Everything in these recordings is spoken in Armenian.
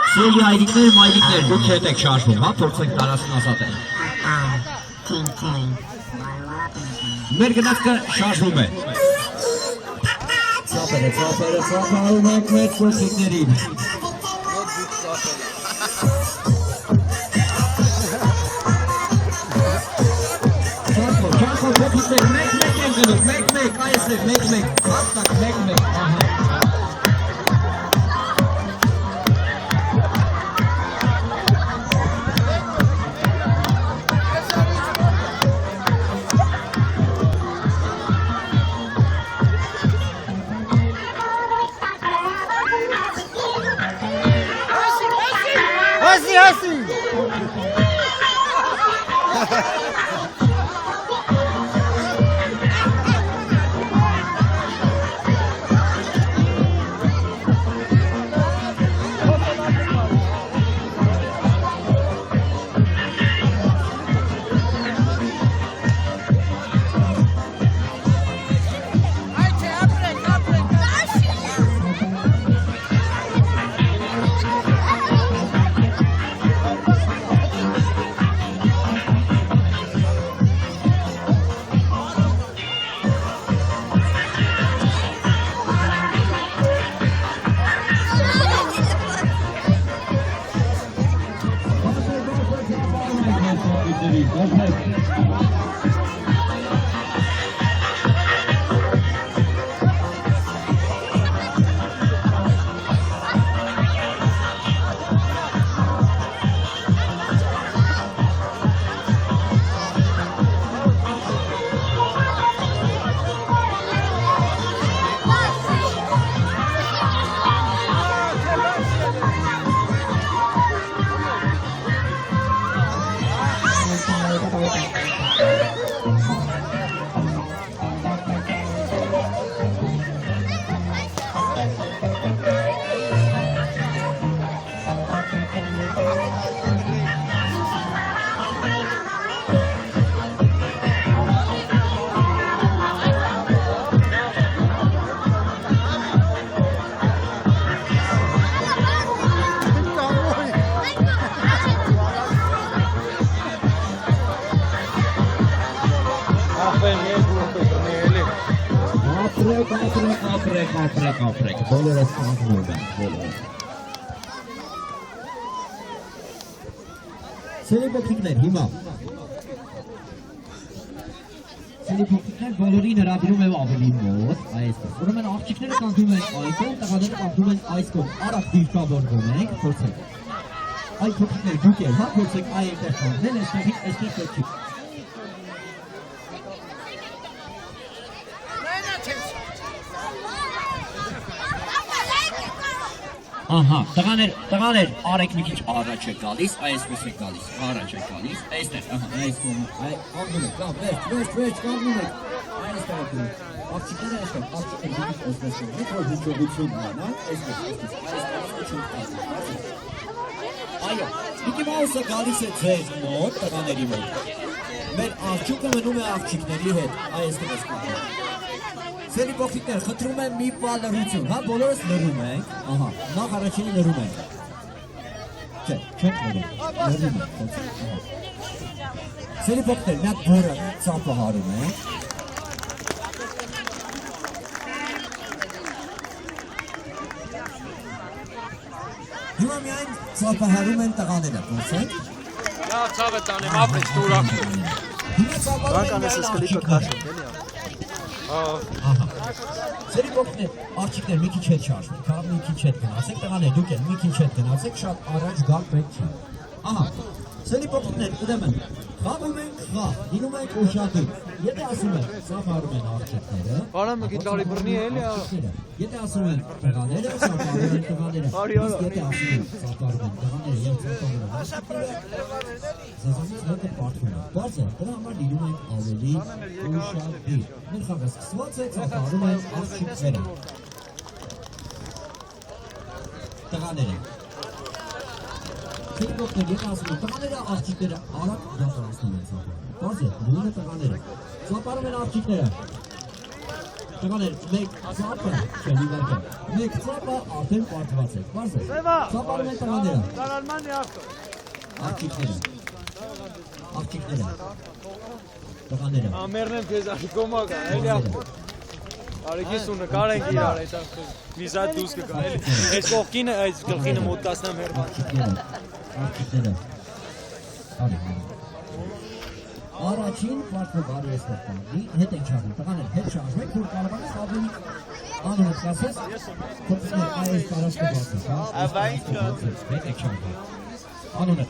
Սիրելի հայրիկներ, մայրիկներ, դուք հետ եք շարժվում, հա, փորձենք տարածքն ազատել։ Մեր գնացքը շարժվում է։ Ծափերը ծափարում ենք մեր փոքրիկներին։ Չարխով փոքրիկներ, մեկ-մեկ են գնում, մեկ-մեկ, այս է, մեկ-մեկ, հաստակ, մեկ-մեկ, ահա։ Ապրեք, բոլորս կանգնում են, բոլորս։ Սիրելի փոքրիկներ, հիմա։ Սիրելի փոքրիկներ, բոլորին հրավիրում եմ ավելի մոտ, այսպես։ Ուրեմն աղջիկները կանգնում են այնտեղ, տղաները կանգնում են այս կողմ, արագ դիրքավորվում ենք, փորձեք։ Այ փոքրիկներ, դուք էլ, հա, փորձեք այնտեղ կանգնել, այստեղից պետք չի։ Ահա, տղաներ, արեք մի քիչ առաջ է գալիս, այսպես է գալիս, առաջ է գալիս, այստեղ, ահա, այս կողմը, կանգնում եք, վերջ, կանգնում եք, այստեղ եք, աղջիկները այստեղ, աղջիկները դուք այսպես եք, որ հիշողություն ունենան, այսպես, այո, Միկի Մաուսը գալիս է ձեզ մոտ, տղաների մոտ, մեր աղջիկը մնում է աղջիկների հետ, այստեղ ես կանգնում։ Սերի փոքրիկներ, խնդրում եմ մի բան լրություն, հա, բոլորս լրում ենք, ահա, նախ առաջինը լրում ենք, չէ, չենք լրում ենք, Սերի փոքրիկներ, մի հատ բորը ծապը հարում ենք, հիմա միայն ծապը հարում են տղաները, փորձենք, Լավ, ծավը տանեմ, ապրեց դուրակ, հիմա ծապարում են Սերի փոքրիկներ, աղջիկներ մի քիչ հետ շարժվեք, հա, մի քիչ հետ գնացեք, տղաներ դուք էլ մի քիչ հետ գնացեք, շատ առաջ գալ պետք չի։ Ահա, սերի փոքրիկներ, ուրեմն, խաղում ենք խաղ, լինում ենք ուշադիր, եթե ասում են, ծափարում են աղջիկները, Բարամ գիտարի բռնի էլի, եթե ասում են տղաները, ծափարում են տղաները, իսկ եթե ասում են ծափարում են տղաները և ծափարում են աղջիկները, զազանից մեկը պարտվում է, բարձ է, դրա համար լինում ենք ավելի ուշադիր, մեր խաղը սկսված է, ծափարում են աղջիկները, տղաները, Ֆեյսբուքն ես ասում եմ, տղաները աղջիկները արագ դասարացնում են ծապարը։ Բարձ է, նույնը տղաները։ Ծապարում են աղջիկները։ Տղաներ, մեկ ծապը, չէ, լիվարկը, մեկ ծապը արդեն պարտված է, բարձ է։ Ծապարում են տղաները։ Աղջիկները։ Տղաները։ Ամերն են քեզ ակոմա կա, էլի ախոր։ Արեգիս ու նկար ենք իրար, այդ միզատ դուս կգա, էլի։ Այս կողքինը, այս գլխինը մոտ 10 հերբան։ Աղջիկները։ Առաջին պարտը բարի ես տղանի, հետ ենք շարժում, տղաներ, հետ շարժվեք, որ կարողանես ավելի անունը կասես, կոպսներ այս տարաշկը բացես, հետ ենք շարժում, անունը։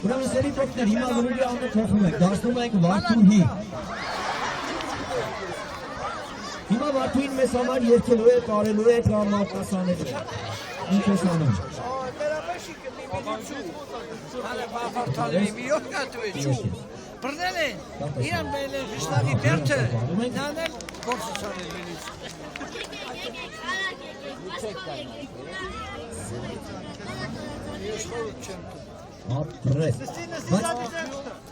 Ուրեմն սերի պոկներ, հիմա լուրի անունը թողում ենք, դարձնում ենք Վարդուհի։ Հիմա Վարդուհին մեզ համար երկելու է, կարելու է տրամարտասաները, ինչ ես անում։ Հալը բաղարդալի միոտ կատու է չու, բրնել են, իրան բել են վիշտավի բերդը, նանել գործության են մենից։ Ապրես, բայց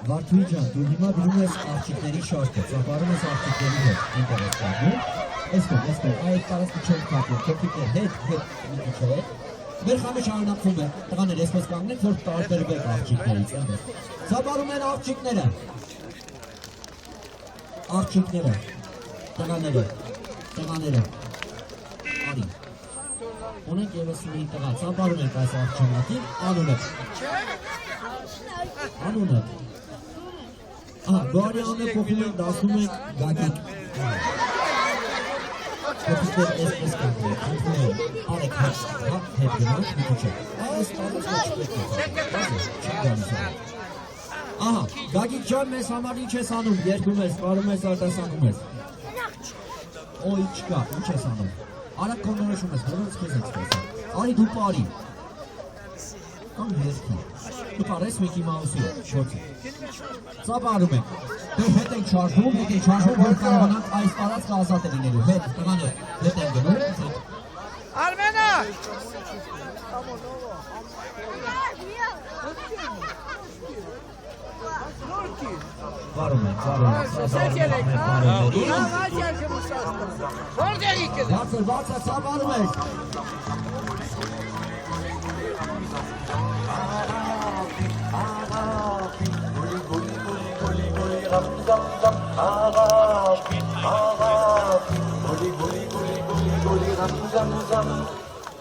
Վարդուհի ջան, դու հիմա դնում ես աղջիկների շարքը, ծապարում ես աղջիկների հետ, ինտերես կարգում, այսքով, այդ տարածքը չենք կատում, կոպիկներ հետ, մեր խանը շարունակվում է, տղաներ, այսպես կանգնենք, որ տարբերվեք աղջիկներից, ծապարում են աղջիկները, տղաները, արի, ունենք եվս մի տղա, ծապարում ենք այս աղջանակին, անունը, գարի անը փոխում ենք, դասնում ենք գագիկ, կոպիկներ այսպես կանգնենք, արեք հետ գնանք մի քիչ է, այս տարածքը չպետք է, ահա, գագիկ ջան մեզ համար ինչ ես անում, երկում ես, կարում ես, արտասանում ես, օй չկա, ինչ ես անում, արագ կոնորոշում ես, բոլորս քեզ ենք ստեսել, արի դու պարի, կամ երկի, դու պարես Միկի Մաուսի շոցը, ծապարում ենք, դու հետ ենք շարժում, որ կարողանանք այս տարածքը ազատ է լինելու, հետ, տղաներ, հետ ենք գնում, Արմենա! վարում ենք, բացր, ծապարում ենք,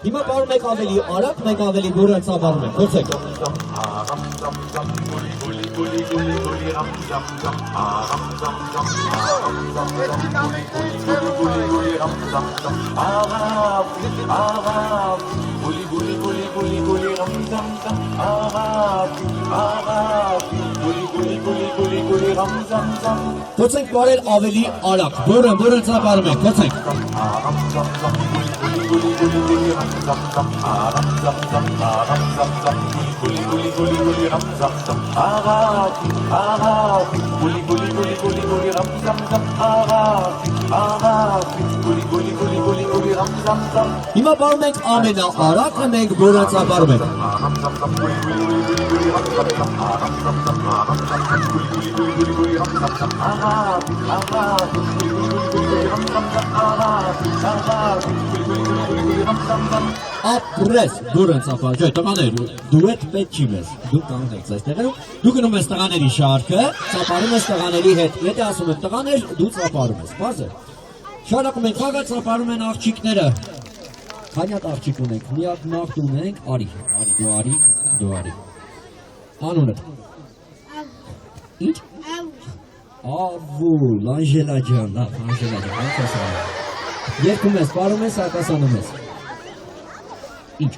Հիմա բարում եք ավելի արագ, մեկ ավելի գորը ծավարում ենք, գործեք։ Գործենք բարել ավելի արագ, գորը ծավարում ենք, գործենք։ Հիմա բարում ենք ամենաարագը, մենք գորը ծավարում ենք։ Ապրես, գորը ծապար, ջոյ, տղաներ, դու էդ պետ չի մեզ, դու կանգնեք այս տեղերում, դու գնում ես տղաների շարքը, ծապարում ես տղաների հետ, եթե ասում եմ տղաներ, դու ծապարում ես, բազ է, շարակում ենք խաղը, ծապարում են աղջիկները, քանյատ աղջիկ ունենք, միակ նախտ ունենք, արի, դու արի, անունդ, ինչ? Ավուլ, Անժելա ջան, լավ, Անժելա ջան, ինչ ես անում, երկում ես, պարում ես, արտասանում ես, ինչ,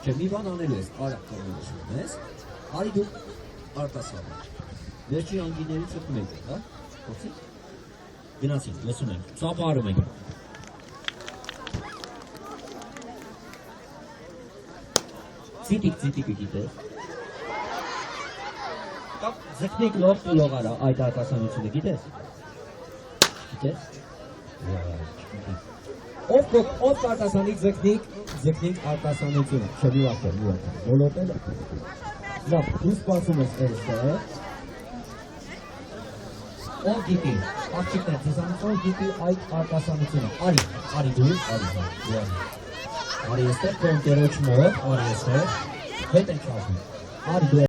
չէ, մի բան անելու ես, արագ կողմնշում ես, արի դու արտասանում, վերջի անգիներից ըտ մեկ է, հա, հոցի, գնացինք, լսում ենք, ծապարում ենք, Ցիտիկ գիտես։ Ձգնիկ լող տուլող արա այդ արտասանությունը գիտես։ Գիտես։ Ով արտասանի ձգնիկ արտասանությունը, չէ մի վախեր, բոլոտել է։ Լավ, դու սպասում ես այստեղ։ Ով գիտի, աղջիկներ, ձեզանից ով գիտի այդ արտասանությունը, արի դու, արի այստեղ, քո ընկերոջ մոտ, արի այստեղ, հետ ենք ասում, արի դու